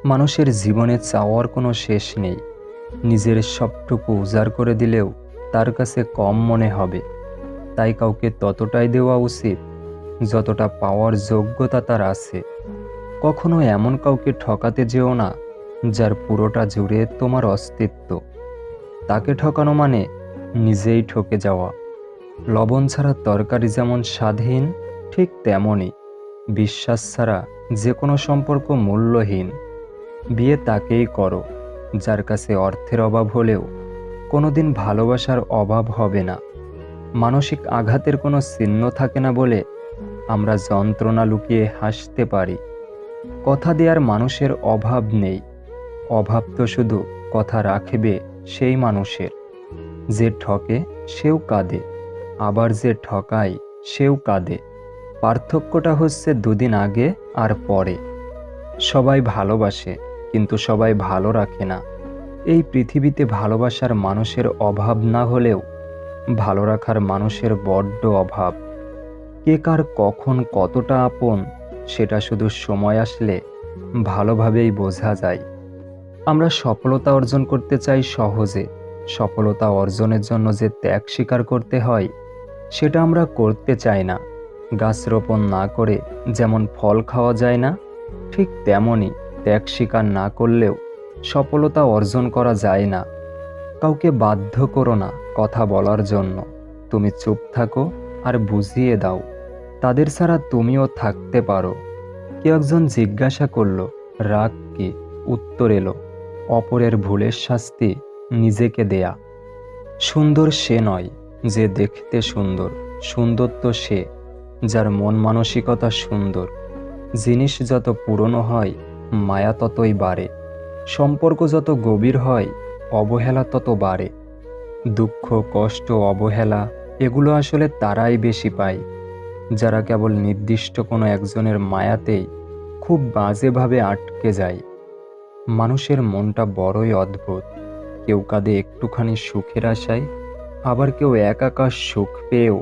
মানুষের জীবনে চাওয়ার কোনো শেষ নেই। নিজের সবটুকু উজাড় করে দিলেও তার কাছে কম মনে হবে। তাই কাউকে ততটাই দেওয়া উচিত যতটা পাওয়ার যোগ্যতা তার আছে। কখনো এমন কাউকে ঠকাতে যেও না যার পুরোটা জুড়ে তোমার অস্তিত্ব। তাকে ঠকানো মানে নিজেই ঠকে যাওয়া। লবণ ছাড়া তরকারি যেমন স্বাদহীন, ঠিক তেমনই বিশ্বাস ছাড়া যে কোনো সম্পর্ক মূল্যহীন। বিয়ে তাকেই করো যার কাছে অর্থের অভাব হলেও কোনোদিন ভালোবাসার অভাব হবে না। মানসিক আঘাতের কোনো চিহ্ন থাকে না বলে আমরা যন্ত্রণা লুকিয়ে হাসতে পারি। কথা দেওয়ার মানুষের অভাব নেই, অভাব তো শুধু কথা রাখবে সেই মানুষের। যে ঠকে সেও কাঁদে, আবার যে ঠকায় সেও কাঁদে। পার্থক্যটা হচ্ছে দুদিন আগে আর পরে। সবাই ভালোবাসে, কিন্তু সবাই ভালো রাখে না। এই পৃথিবীতে ভালোবাসার মানুষের অভাব না হলেও ভালো রাখার মানুষের বড্ড অভাব। কে কার কখন কতটা আপন সেটা শুধু সময় আসলে ভালোভাবেই বোঝা যায়। আমরা সফলতা অর্জন করতে চাই সহজে, সফলতা অর্জনের জন্য যে ত্যাগ স্বীকার করতে হয় সেটা আমরা করতে চাই না। গাছ রোপণ না করে যেমন ফল খাওয়া যায় না, ঠিক তেমনই ত্যাগ স্বীকার না করলেও সফলতা অর্জন করা যায় না। কাউকে বাধ্য করো না কথা বলার জন্য। তুমি চুপ থাকো আর বুঝিয়ে দাও তাদের ছাড়া তুমিও থাকতে পারো। কেউ একজন জিজ্ঞাসা করলো, রাগ কি? উত্তর এলো, অপরের ভুলের শাস্তি নিজেকে দেয়া। সুন্দর সে নয় যে দেখতে সুন্দর, সুন্দর তো সে যার মন মানসিকতা সুন্দর। জিনিস যত পুরনো হয় মায়া ততই বাড়ে, সম্পর্ক যত গভীর হয় অবহেলা তত বাড়ে। দুঃখ, কষ্ট, অবহেলা এগুলো আসলে তারাই বেশি পায় যারা কেবল নির্দিষ্ট কোনো একজনের মায়াতেই খুব বাজেভাবে আটকে যায়। মানুষের মনটা বড়ই অদ্ভুত। কেউ কাঁদে একটুখানি সুখের আশায়, আবার কেউ একাকার সুখ পেয়েও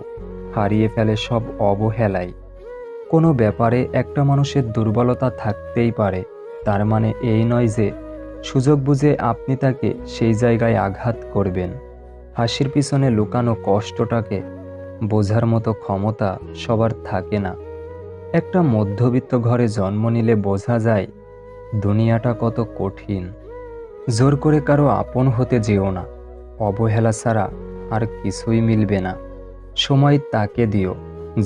হারিয়ে ফেলে সব অবহেলায়। কোনো ব্যাপারে একটা মানুষের দুর্বলতা থাকতেই পারে, তার মানে এই নয় যে সুযোগ বুঝে আপনি তাকে সেই জায়গায় আঘাত করবেন। হাসির পিছনে লুকানো কষ্টটাকে বোঝার মতো ক্ষমতা সবার থাকে না। একটা মধ্যবিত্ত ঘরে জন্ম নিলে বোঝা যায় দুনিয়াটা কত কঠিন। জোর করে কারো আপন হতে যেও না, অবহেলা ছাড়া আর কিছুই মিলবে না। সময় তাকে দিও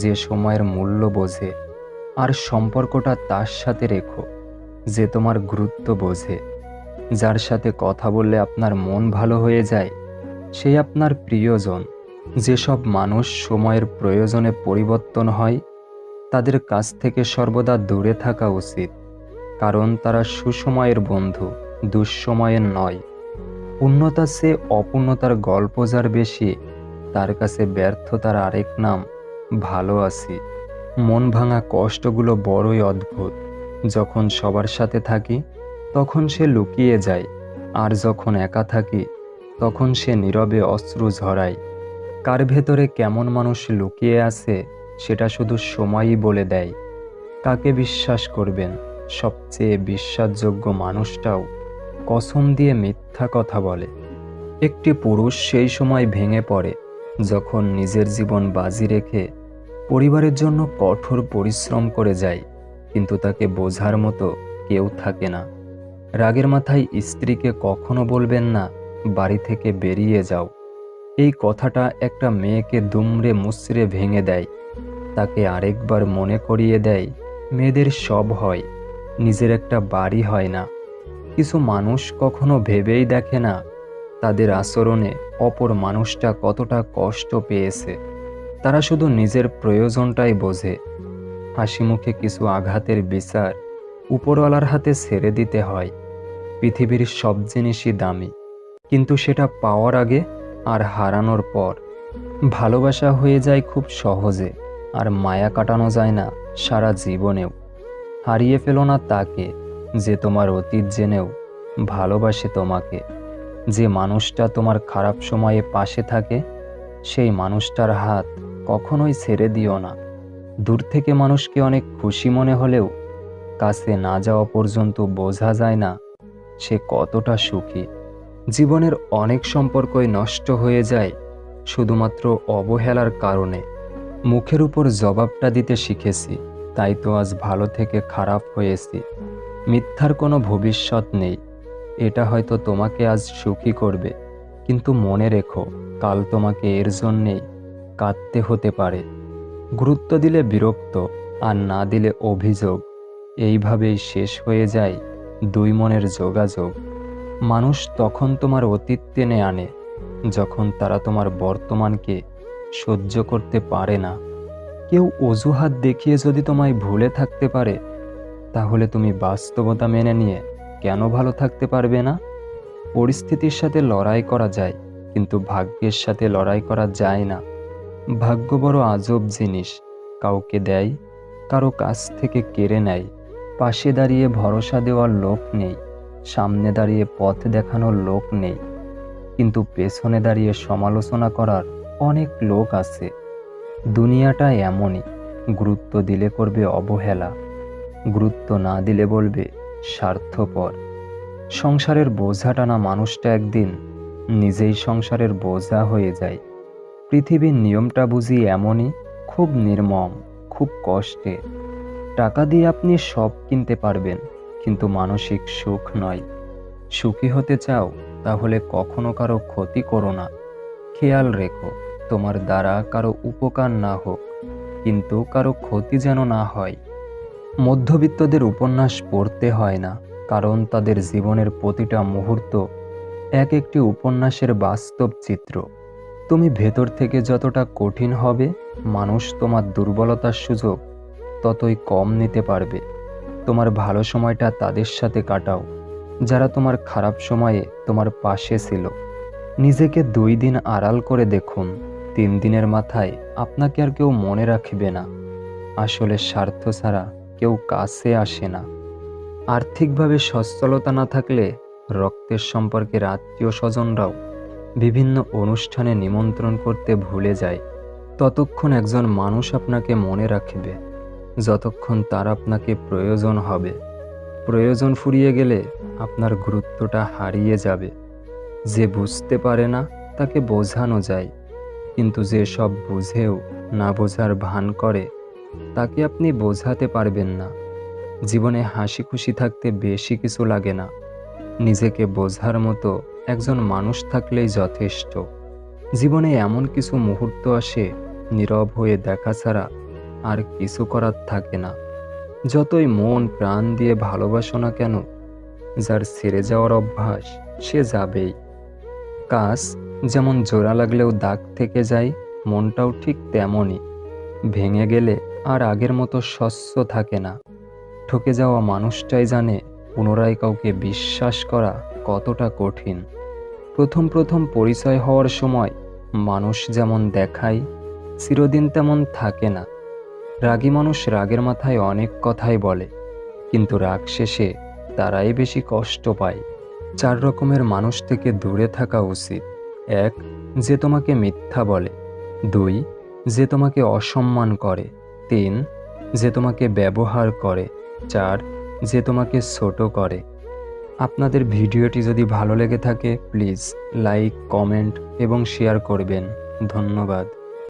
যে সময়ের মূল্য বোঝে, আর সম্পর্কটা তার সাথে রেখো যে তোমার গুরুত্ব বোঝে। যার সাথে কথা বললে আপনার মন ভালো হয়ে যায় সেই আপনার প্রিয়জন। যেসব মানুষ সময়ের প্রয়োজনে পরিবর্তন হয় তাদের কাছ থেকে সর্বদা দূরে থাকা উচিত, কারণ তারা সুসময়ের বন্ধু, দুঃসময়ের নয়। পূর্ণতার চেয়ে অপূর্ণতার গল্প যার বেশি, তার কাছে ব্যর্থতার আরেক নাম ভালো আছি। মন ভাঙা কষ্টগুলো বড়ই অদ্ভুত। যখন সবার সাথে থাকি তখন সে লুকিয়ে যায়, আর যখন একা থাকি তখন সে নীরবে অশ্রু ঝরায়। কার ভেতরে কেমন মানুষ লুকিয়ে আছে সেটা শুধু সময়ই বলে দেয়। কাকে বিশ্বাস করবেন? সবচেয়ে বিশ্বাসযোগ্য মানুষটাও কসম দিয়ে মিথ্যা কথা বলে। একটি পুরুষ সেই সময় ভেঙে পড়ে যখন নিজের জীবন বাজি রেখে পরিবারের জন্য কঠোর পরিশ্রম করে যায়, কিন্তু তাকে বোঝার মতো কেউ থাকে না। রাগের মাথায় স্ত্রীকে কখনো বলবেন না বাড়ি থেকে বেরিয়ে যাও। এই কথাটা একটা মেয়েকে দুমড়ে মুচড়ে ভেঙে দেয়। তাকে আরেকবার মনে করিয়ে দেয় মেয়েদের সব হয়, নিজের একটা বাড়ি হয় না। কিছু মানুষ কখনো ভেবেই দেখে না তাদের আচরণে অপর মানুষটা কতটা কষ্ট পেয়েছে। তারা শুধু নিজের প্রয়োজনটাই বোঝে। হাসি মুখে কিছু আঘাতের বিচার উপরওয়ালার হাতে ছেড়ে দিতে হয়। পৃথিবীর সব জিনিসই দামি, কিন্তু সেটা পাওয়ার আগে আর হারানোর পর। ভালোবাসা হয়ে যায় খুব সহজে, আর মায়া কাটানো যায় না সারা জীবনেও। হারিয়ে ফেলো না তাকে যে তোমার অতীত জেনেও ভালোবাসে তোমাকে। যে মানুষটা তোমার খারাপ সময়ে পাশে থাকে সেই মানুষটার হাত কখনোই ছেড়ে দিও না। দূর থেকে মানুষকে অনেক খুশি মনে হলেও কাছে না যাওয়া পর্যন্ত বোঝা যায় না সে কতটা সুখী। জীবনের অনেক সম্পর্কই নষ্ট হয়ে যায় শুধুমাত্র অবহেলার কারণে। মুখের উপর জবাবটা দিতে শিখেছি, তাই তো আজ ভালো থেকে খারাপ হয়েছি। মিথ্যার কোনো ভবিষ্যৎ নেই। এটা হয়তো তোমাকে আজ সুখী করবে, কিন্তু মনে রেখো কাল তোমাকে এর জন্যেই কাঁদতে হতে পারে। গুরুত্ব দিলে বিরক্ত, আর না দিলে অভিযোগ। এইভাবেই শেষ হয়ে যায় দুই মনের যোগাযোগ। মানুষ তখন তোমার অতীত টেনে আনে যখন তারা তোমার বর্তমানকে সহ্য করতে পারে না। কেউ অজুহাত দেখিয়ে যদি তোমায় ভুলে থাকতে পারে, তাহলে তুমি বাস্তবতা মেনে নিয়ে কেন ভালো থাকতে পারবে না? পরিস্থিতির সাথে লড়াই করা যায়, কিন্তু ভাগ্যের সাথে লড়াই করা যায় না। ভাগ্য বড় আজব জিনিস, কাউকে দেয়, কারো কাছ থেকে কেড়ে নেয়। পাশে দাঁড়িয়ে ভরসা দেওয়ার লোক নেই, সামনে দাঁড়িয়ে পথ দেখানোর লোক নেই, কিন্তু পেছনে দাঁড়িয়ে সমালোচনা করার অনেক লোক আছে। দুনিয়াটা এমনই, গুরুত্ব দিলে করবে অবহেলা, গুরুত্ব না দিলে বলবে স্বার্থপর। সংসারের বোঝা টানা মানুষটা একদিন নিজেই সংসারের বোঝা হয়ে যায়। পৃথিবীর নিয়মটা বুঝি এমনই, খুব নির্মম, খুব কষ্টে। টাকা দিয়ে আপনি সব কিনতে পারবেন, কিন্তু মানসিক সুখ নয়। সুখী হতে চাও, তাহলে কখনো কারো ক্ষতি করো না। খেয়াল রেখো তোমার দ্বারা কারো উপকার না হোক, কিন্তু কারো ক্ষতি যেন না হয়। মধ্যবিত্তদের উপন্যাস পড়তে হয় না, কারণ তাদের জীবনের প্রতিটা মুহূর্ত এক একটি উপন্যাসের বাস্তব চিত্র। তুমি ভেতর থেকে যতটা কঠিন হবে, মানুষ তোমার দুর্বলতার সুযোগ ততই কম নিতে পারবে। তোমার ভালো সময়টা তাদের সাথে কাটাও যারা তোমার খারাপ সময়ে তোমার পাশে ছিল। নিজেকে 2 দিন আড়াল করে দেখুন, 3 দিনের মাথায় আপনাকে আর কেউ মনে রাখবে না। আসলে স্বার্থ ছাড়া কেউ কাছে আসে না। আর্থিকভাবে সচ্ছলতা না থাকলে রক্তের সম্পর্কের আত্মীয় স্বজনরাও বিভিন্ন অনুষ্ঠানে নিমন্ত্রণ করতে ভুলে যায়। ততক্ষণ একজন মানুষ আপনাকে মনে রাখবে যতক্ষণ তার আপনাকে প্রয়োজন হবে। প্রয়োজন ফুরিয়ে গেলে আপনার গুরুত্বটা হারিয়ে যাবে। যে বুঝতে পারে না তাকে বোঝানো যায়, কিন্তু যে সব বুঝেও না বোঝার ভান করে তাকে আপনি বোঝাতে পারবেন না। জীবনে হাসি খুশি থাকতে বেশি কিছু লাগে না, নিজেকে বোঝার মতো একজন মানুষ থাকলেই যথেষ্ট। জীবনে এমন কিছু মুহূর্ত আসে, নীরব হয়ে দেখা ছাড়া আর কিছু করার থাকে না। যতই মন প্রাণ দিয়ে ভালোবাসো না কেন, যার ছেড়ে যাওয়ার অভ্যাস সে যাবেই। কাজ যেমন জোড়া লাগলেও দাগ থেকে যায়, মনটাও ঠিক তেমনই। ভেঙে গেলে আর আগের মতো স্বচ্ছ থাকে না। ঠকে যাওয়া মানুষটাই জানে পুনরায় কাউকে বিশ্বাস করা কতটা কঠিন। প্রথম প্রথম পরিচয় হওয়ার সময় মানুষ যেমন দেখায়, চিরদিন তেমন থাকে না। রাগী মানুষ রাগের মাথায় অনেক কথাই বলে, কিন্তু রাগ শেষে তারাই বেশি কষ্ট পায়। 4 রকমের মানুষ থেকে দূরে থাকা উচিত। 1, যে তোমাকে মিথ্যা বলে। 2, যে তোমাকে অসম্মান করে। 3, যে তোমাকে ব্যবহার করে। 4, যে তোমাকে ছোট করে। আপনাদের ভিডিওটি যদি ভালো লেগে থাকে প্লিজ লাইক, কমেন্ট এবং শেয়ার করবেন। ধন্যবাদ।